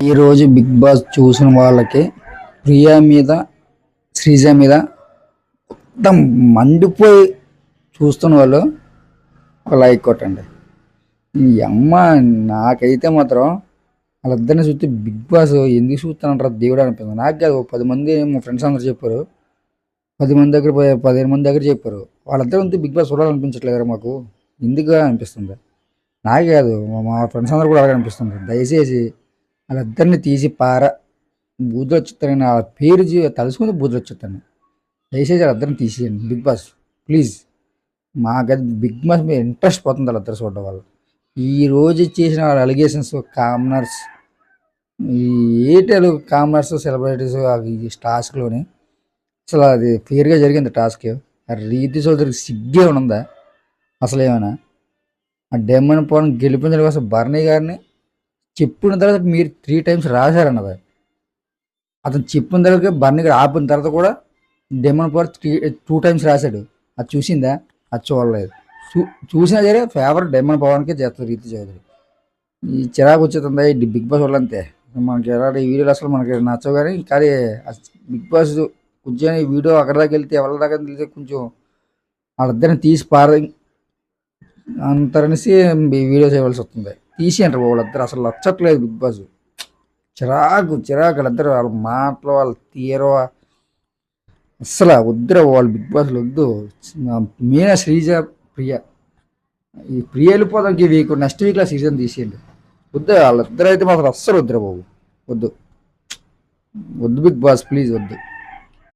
ఈరోజు big boss చూసిన వాళ్ళకి ప్రియా మీద శ్రీజ మీద మొత్తం మండిపోయి చూస్తున్న వాళ్ళు ఒక లైక్ కొట్టండి. ఈ అమ్మ నాకైతే మాత్రం వాళ్ళిద్దరిని చూస్తే బిగ్ బాస్ ఎందుకు చూస్తానంటారు దేవుడు అనిపించింది. నాకు కాదు, 10 మంది మా ఫ్రెండ్స్ అందరూ చెప్పారు, 10 మంది దగ్గర 15 మంది దగ్గర చెప్పారు. వాళ్ళిద్దరు ఉంటే బిగ్ బాస్ చూడాలనిపించట్లేదు మాకు, ఎందుకు అనిపిస్తుంది. నాకే కాదు, మా ఫ్రెండ్స్ అందరూ కూడా అలాగే అనిపిస్తుంది. దయచేసి వాళ్ళిద్దరిని తీసి బూతులు వచ్చేస్తారని ఆ పేరు తలుసుకుంటే బూతులు వచ్చేస్తాను. దయచేసి వాళ్ళిద్దరిని తీసేయండి బిగ్ బాస్ ప్లీజ్. మాకది బిగ్ బాస్ మీద ఇంట్రెస్ట్ పోతుంది వాళ్ళిద్దరు చూడడం వల్ల. ఈరోజు చేసిన వాళ్ళ అలిగేషన్స్, కామనర్స్, ఈ ఏటలు కామనర్స్ సెలబ్రిటీస్ ఈ టాస్క్లోని అసలు అది ఫేర్గా జరిగింది టాస్క్. రీతి చౌదరికి సిగ్గే ఉందా అసలు? ఏమైనా ఆ డెమ్మన్ పవన్ గెలిపించడం కోసం భరణి గారిని చెప్పిన తర్వాత మీరు 3 times రాశారన్నది. అతను చెప్పిన తర్వాత బర్నీ గారు ఆపిన తర్వాత కూడా డెమన్ పవర్ 2 times రాశాడు. అది చూసిందా? అది చూడలేదు. చూసినా సరే ఫేవర్ డెమన్ పవన్కే చేస్తుంది రీతి చౌదరి. ఈ చిరాకు వచ్చేస్తుంది ఈ బిగ్ బాస్ వాళ్ళంతే. మనకి ఎలాంటి వీడియోలు అసలు మనకి నచ్చవు, కానీ బిగ్ బాస్ కొంచెం ఈ వీడియో అక్కడ దాకా వెళ్తే ఎవరి దాకా వెళ్తే కొంచెం వాళ్ళిద్దరిని తీసి అంతరనేసి వీడియో చేయవలసి వస్తుంది. తీసేయంటారు వాళ్ళిద్దరు, అసలు నచ్చట్లేదు బిగ్ బాస్. చిరాకు వాళ్ళిద్దరు, వాళ్ళ మాటలు, వాళ్ళ తీరో అస్సలు వద్దురా వాళ్ళు బిగ్ బాస్లో వద్దు. మెయిన్ శ్రీజ, ప్రియ, ఈ ప్రియ వెళ్ళిపోదానికి వీక్, నెక్స్ట్ వీక్లో సీజన్ తీసేయండి. వద్దు వాళ్ళిద్దరు అయితే మాత్రం అస్సలు వద్దురా బాబు, వద్దు బిగ్ బాస్ ప్లీజ్ వద్దు.